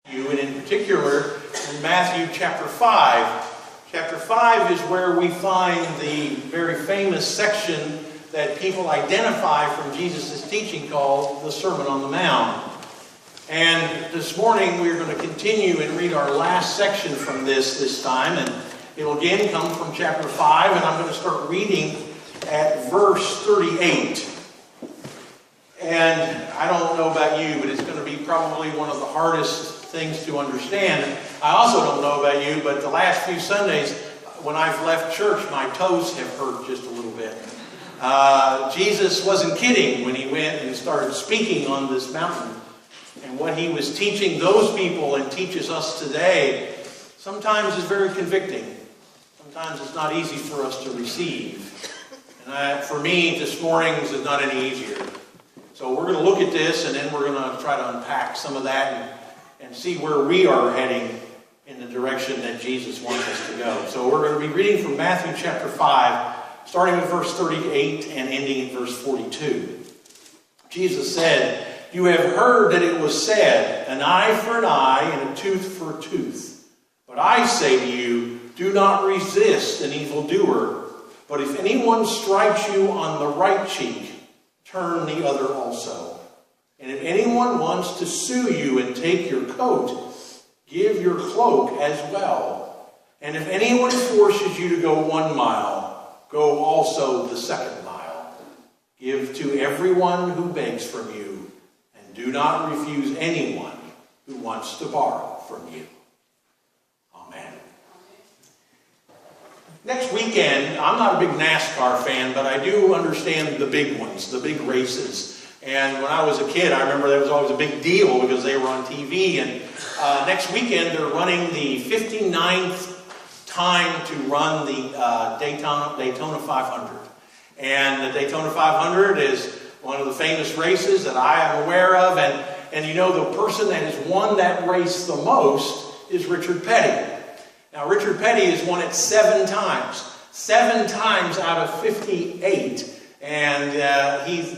And in particular, in Matthew chapter 5. Chapter 5 is where we find the very famous section that people identify from Jesus' teaching called the Sermon on the Mount. And this morning we're going to continue and read our last section from this time. And it'll again come from chapter 5, and I'm going to start reading at verse 38. And I don't know about you, but it's going to be probably one of the hardest things to understand. I also don't know about you, but the last few Sundays when I've left church, my toes have hurt just a little bit. Jesus wasn't kidding when he went and started speaking on this mountain. And what he was teaching those people and teaches us today sometimes is very convicting. Sometimes it's not easy for us to receive. And for me, this morning's is not any easier. So we're going to look at this, and then we're going to try to unpack some of that and see where we are heading in the direction that Jesus wants us to go. So we're going to be reading from Matthew chapter 5, starting with verse 38 and ending at verse 42. Jesus said, "You have heard that it was said, an eye for an eye and a tooth for a tooth. But I say to you, do not resist an evildoer. But if anyone strikes you on the right cheek, turn the other also. And if anyone wants to sue you and take your coat, give your cloak as well. And if anyone forces you to go 1 mile, go also the 2nd mile. Give to everyone who begs from you, and do not refuse anyone who wants to borrow from you." Amen. Next weekend, I'm not a big NASCAR fan, but I do understand the big ones, the big races. And when I was a kid, I remember that was always a big deal because they were on TV. And next weekend, they're running the 59th time to run the Daytona 500. And the Daytona 500 is one of the famous races that I am aware of. And you know, the person that has won that race the most is Richard Petty. Now, Richard Petty has won it 7 times. 7 times out of 58. And he's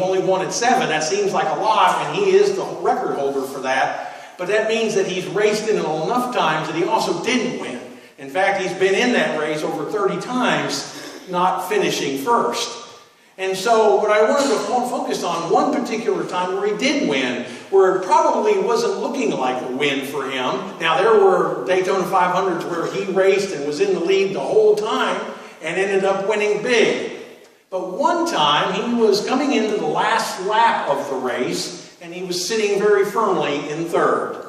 only won it 7. That seems like a lot, and he is the record holder for that. But that means that he's raced in it enough times that he also didn't win. In fact, he's been in that race over 30 times, not finishing first. And so what I wanted to focus on one particular time where he did win, where it probably wasn't looking like a win for him. Now, there were Daytona 500s where he raced and was in the lead the whole time and ended up winning big. But one time, he was coming into the last lap of the race, and he was sitting very firmly in 3rd.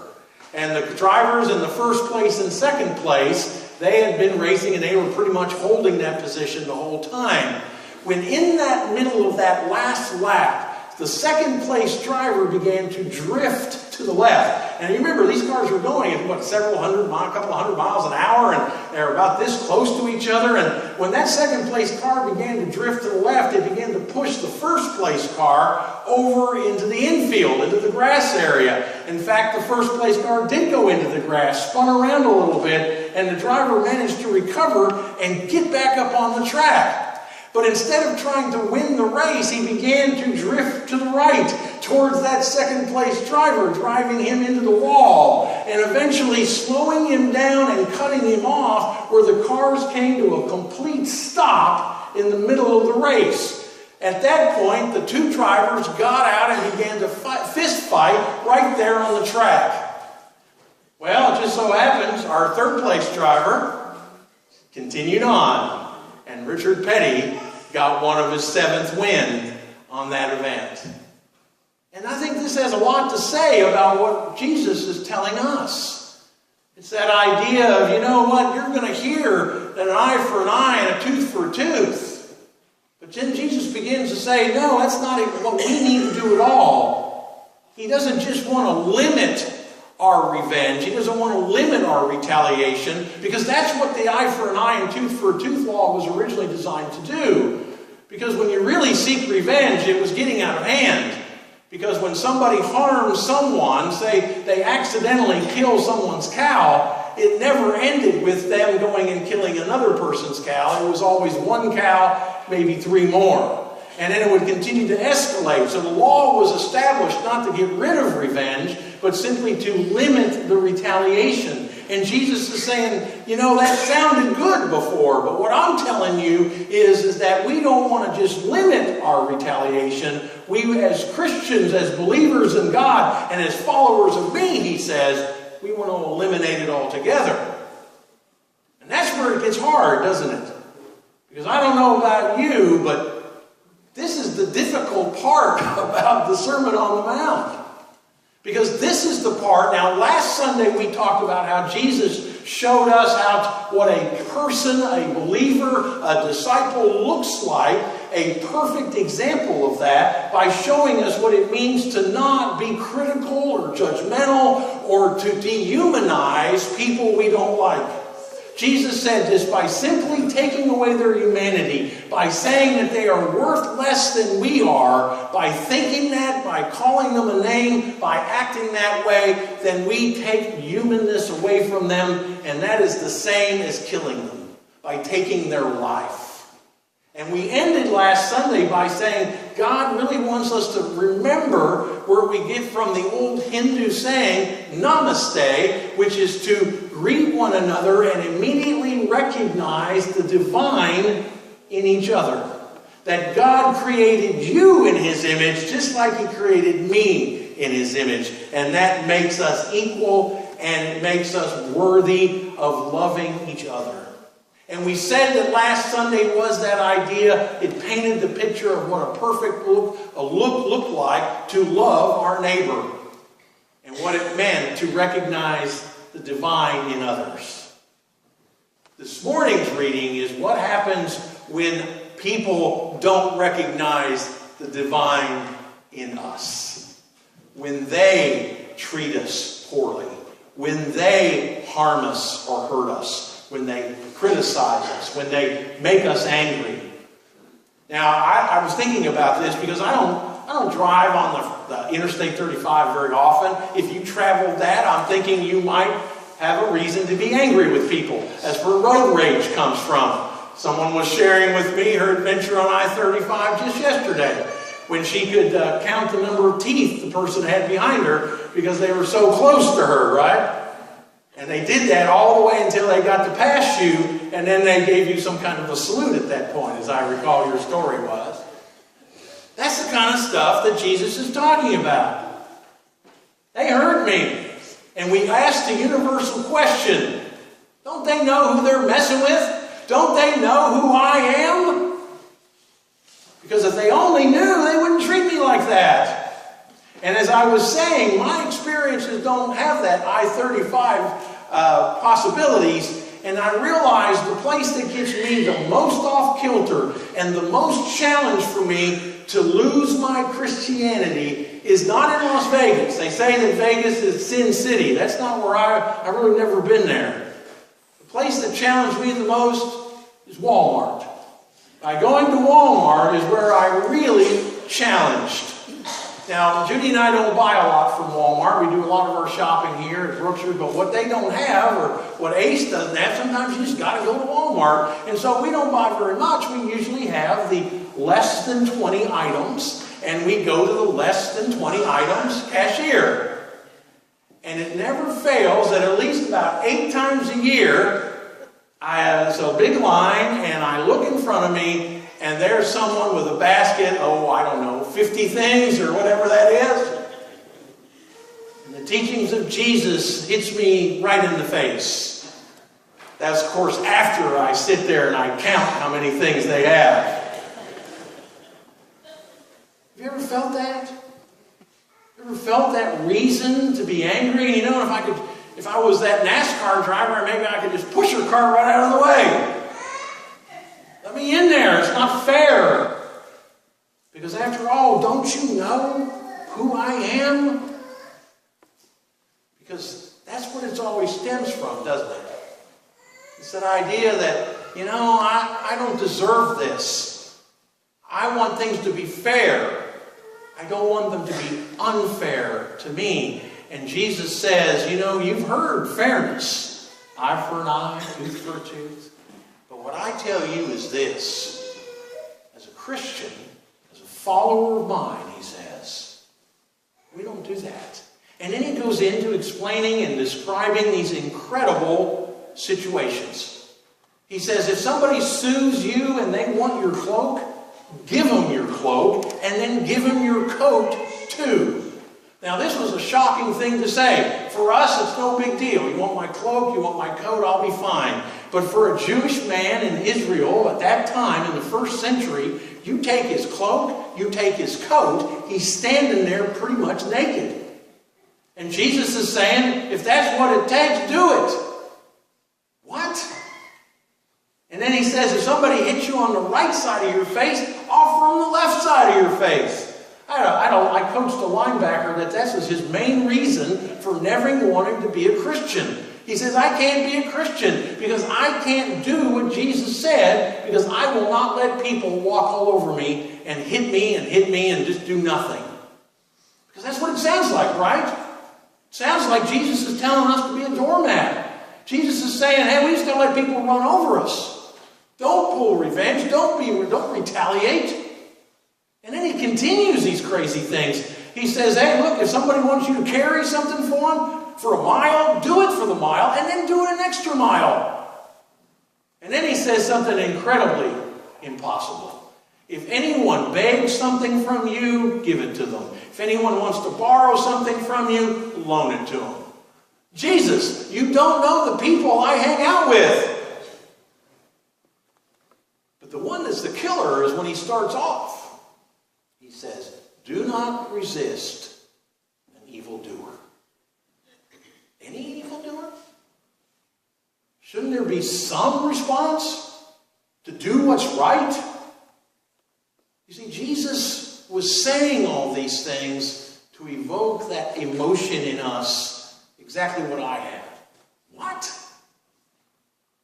And the drivers in the 1st place and 2nd place, they had been racing, and they were pretty much holding that position the whole time. When in that middle of that last lap, the 2nd place driver began to drift to the left. And you remember, these cars were going at a couple of hundred miles an hour, and they're about this close to each other. And when that 2nd place car began to drift to the left, it began to push the 1st place car over into the infield, into the grass area. In fact, the 1st place car did go into the grass, spun around a little bit, and the driver managed to recover and get back up on the track. But instead of trying to win the race, he began to drift to the right towards that 2nd place driver, driving him into the wall and eventually slowing him down and cutting him off where the cars came to a complete stop in the middle of the race. At that point, the 2 drivers got out and began to fist fight right there on the track. Well, it just so happens our 3rd place driver continued on, and Richard Petty got one of his 7th win on that event. And I think this has a lot to say about what Jesus is telling us. It's that idea of, you know what, you're going to hear that an eye for an eye and a tooth for a tooth. But then Jesus begins to say, no, that's not what we need to do at all. He doesn't just want to limit our revenge. He doesn't want to limit our retaliation, because that's what the eye for an eye and tooth for a tooth law was originally designed to do. Because when you really seek revenge, it was getting out of hand. Because when somebody harms someone, say they accidentally kill someone's cow, it never ended with them going and killing another person's cow. It was always 1 cow, maybe 3 more. And then it would continue to escalate. So the law was established not to get rid of revenge, but simply to limit the retaliation. And Jesus is saying, you know, that sounded good before, but what I'm telling you is that we don't want to just limit our retaliation. We, as Christians, as believers in God, and as followers of me, he says, we want to eliminate it altogether. And that's where it gets hard, doesn't it? Because I don't know about you, but this is the difficult part about the Sermon on the Mount. Because this is the part, now last Sunday we talked about how Jesus showed us what a person, a believer, a disciple looks like, a perfect example of that by showing us what it means to not be critical or judgmental or to dehumanize people we don't like. Jesus said this by simply taking away their humanity, by saying that they are worth less than we are, by thinking that, by calling them a name, by acting that way, then we take humanness away from them, and that is the same as killing them, by taking their life. And we ended last Sunday by saying God really wants us to remember where we get from the old Hindu saying, Namaste, which is to greet one another and immediately recognize the divine in each other. That God created you in His image just like He created me in His image. And that makes us equal and it makes us worthy of loving each other. And we said that last Sunday was that idea. It painted the picture of what a perfect look looked like to love our neighbor. And what it meant to recognize the divine in others. This morning's reading is what happens when people don't recognize the divine in us. When they treat us poorly. When they harm us or hurt us. When they criticize us, when they make us angry. Now, I was thinking about this because I don't drive on the Interstate 35 very often. If you traveled that, I'm thinking you might have a reason to be angry with people. That's where road rage comes from. Someone was sharing with me her adventure on I-35 just yesterday when she could count the number of teeth the person had behind her because they were so close to her, right? And they did that all the way until they got to pass you, and then they gave you some kind of a salute at that point, as I recall your story was. That's the kind of stuff that Jesus is talking about. They hurt me. And we asked a universal question. Don't they know who they're messing with? Don't they know who I am? Because if they only knew, they wouldn't treat me like that. And as I was saying, my experiences don't have that I-35 possibilities. And I realized the place that gets me the most off kilter and the most challenge for me to lose my Christianity is not in Las Vegas. They say that Vegas is Sin City. That's not where I've really never been there. The place that challenged me the most is Walmart. By going to Walmart is where I really challenged. Now, Judy and I don't buy a lot from Walmart. We do a lot of our shopping here at Brookshire, but what they don't have, or what Ace doesn't have, sometimes you just got to go to Walmart. And so we don't buy very much. We usually have the less than 20 items, and we go to the less than 20 items cashier. And it never fails that at least about 8 times a year, it's a big line, and I look in front of me, and there's someone with a basket, I don't know, 50 things or whatever that is. And the teachings of Jesus hits me right in the face. That's, of course, after I sit there and I count how many things they have. Have you ever felt that? You ever felt that reason to be angry? You know, if I was that NASCAR driver, maybe I could just push her car right out of the way. Let me in there. It's not fair. Because after all, don't you know who I am? Because that's what it always stems from, doesn't it? It's that idea that, I don't deserve this. I want things to be fair. I don't want them to be unfair to me. And Jesus says, you've heard fairness. Eye for an eye, tooth for a tooth. But what I tell you is this. As a Christian, as a follower of mine, he says, we don't do that. And then he goes into explaining and describing these incredible situations. He says, if somebody sues you and they want your cloak, give them your cloak and then give them your coat too. Now this was a shocking thing to say. For us, it's no big deal. You want my cloak, you want my coat, I'll be fine. But for a Jewish man in Israel at that time, in the first century, you take his cloak, you take his coat, he's standing there pretty much naked. And Jesus is saying, if that's what it takes, do it. What? And then he says, if somebody hits you on the right side of your face, offer them the left side of your face. I coached a linebacker that was his main reason for never wanting to be a Christian. He says, I can't be a Christian because I can't do what Jesus said, because I will not let people walk all over me and hit me and just do nothing. Because that's what it sounds like, right? It sounds like Jesus is telling us to be a doormat. Jesus is saying, hey, we just got to let people run over us. Don't pull revenge. Don't retaliate. And then he continues these crazy things. He says, hey, look, if somebody wants you to carry something for them for a mile, do it for the mile, and then do it an extra mile. And then he says something incredibly impossible. If anyone begs something from you, give it to them. If anyone wants to borrow something from you, loan it to them. Jesus, you don't know the people I hang out with. But the one that's the killer is when he starts off. He says, do not resist an evildoer. Any evildoer? Shouldn't there be some response to do what's right? You see, Jesus was saying all these things to evoke that emotion in us, exactly what I had. What?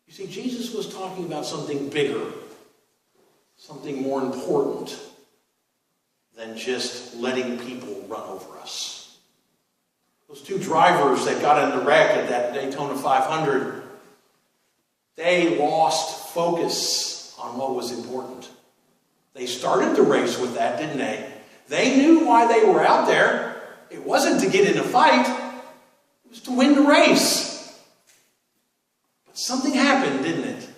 You see, Jesus was talking about something bigger, something more important than just letting people run over us. Those two drivers that got in the wreck at that Daytona 500, they lost focus on what was important. They started the race with that, didn't they? They knew why they were out there. It wasn't to get in a fight. It was to win the race. But something happened, didn't it?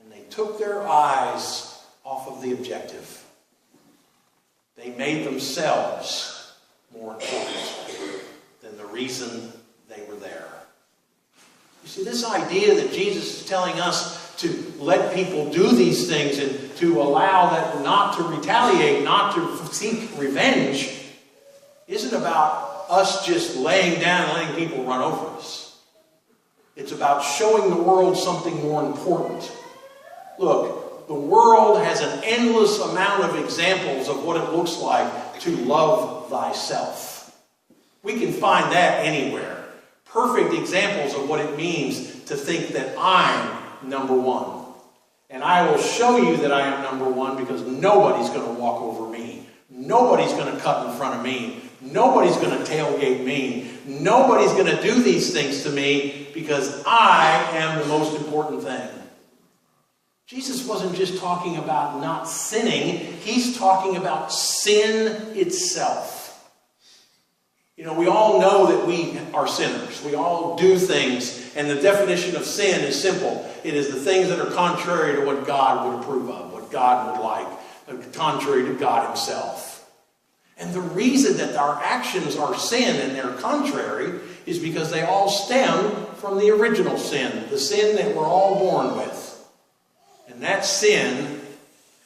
And they took their eyes off of the objective. They made themselves more important than the reason they were there. You see, this idea that Jesus is telling us to let people do these things and to allow that not to retaliate, not to seek revenge, isn't about us just laying down and letting people run over us. It's about showing the world something more important. Look, the world has an endless amount of examples of what it looks like to love thyself. We can find that anywhere. Perfect examples of what it means to think that I'm number one. And I will show you that I am number one because nobody's going to walk over me. Nobody's going to cut in front of me. Nobody's going to tailgate me. Nobody's going to do these things to me because I am the most important thing. Jesus wasn't just talking about not sinning. He's talking about sin itself. You know, we all know that we are sinners. We all do things. And the definition of sin is simple. It is the things that are contrary to what God would approve of, what God would like, contrary to God himself. And the reason that our actions are sin and they're contrary is because they all stem from the original sin, the sin that we're all born with. And that sin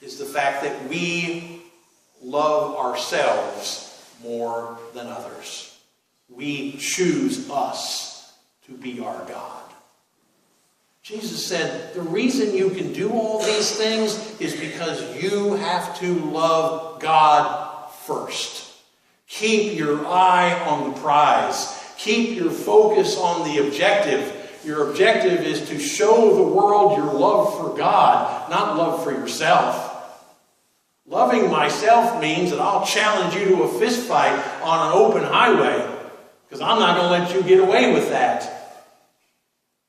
is the fact that we love ourselves more than others. We choose us to be our God. Jesus said, the reason you can do all these things is because you have to love God first. Keep your eye on the prize. Keep your focus on the objective. Your objective is to show the world your love for God, not love for yourself. Loving myself means that I'll challenge you to a fist fight on an open highway because I'm not going to let you get away with that.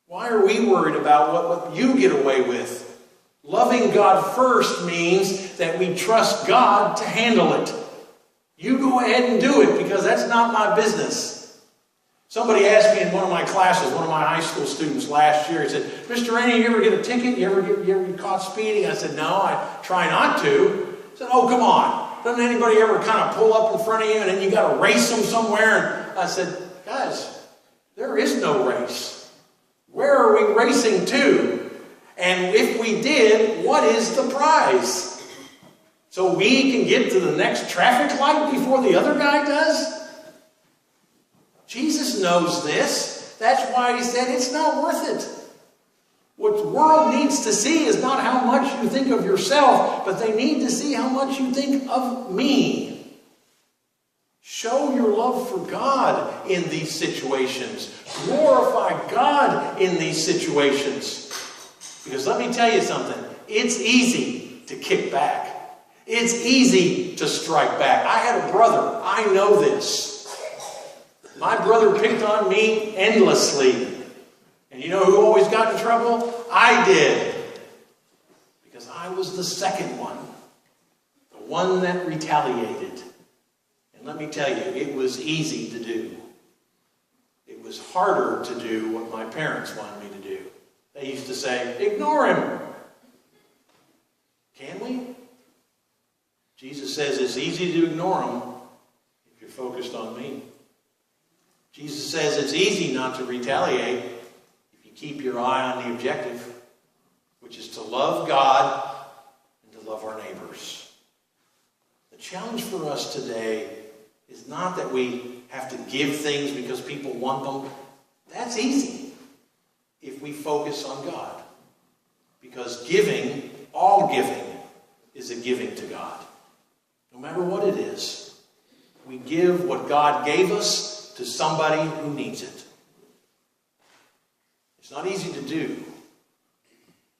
Why are we worried about what you get away with? Loving God first means that we trust God to handle it. You go ahead and do it because that's not my business. Somebody asked me in one of my classes, one of my high school students last year, he said, Mr. Rainey, you ever get a ticket? You ever get caught speeding? I said, no, I try not to. He said, oh, come on. Doesn't anybody ever kind of pull up in front of you and then you got to race them somewhere? And I said, guys, there is no race. Where are we racing to? And if we did, what is the prize? So we can get to the next traffic light before the other guy does? Jesus knows this. That's why he said it's not worth it. What the world needs to see is not how much you think of yourself, but they need to see how much you think of me. Show your love for God in these situations. Glorify God in these situations. Because let me tell you something. It's easy to kick back. It's easy to strike back. I had a brother. I know this. My brother picked on me endlessly. And you know who always got in trouble? I did. Because I was the second one. The one that retaliated. And let me tell you, it was easy to do. It was harder to do what my parents wanted me to do. They used to say, ignore him. Can we? Jesus says it's easy to ignore him if you're focused on me. Jesus says it's easy not to retaliate if you keep your eye on the objective, which is to love God and to love our neighbors. The challenge for us today is not that we have to give things because people want them. That's easy if we focus on God. Because giving, all giving, is a giving to God. No matter what it is, we give what God gave us to somebody who needs it. It's not easy to do,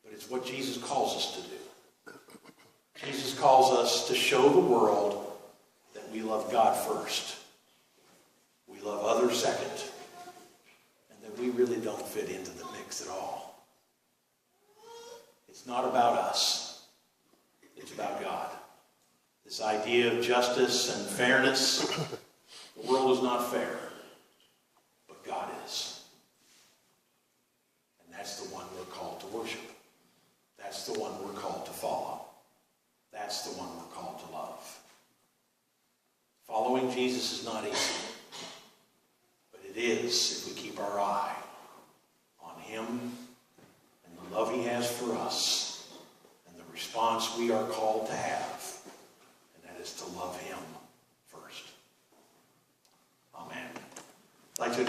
but it's what Jesus calls us to do. Jesus calls us to show the world that we love God first, we love others second, and that we really don't fit into the mix at all. It's not about us. It's about God. This idea of justice and fairness, the world is not fair. God is. And that's the one we're called to worship. That's the one we're called to follow. That's the one we're called to love. Following Jesus is not easy. But it is if we keep our eye on him and the love he has for us and the response we are called to have. And that is to love him first. Amen. I'd like to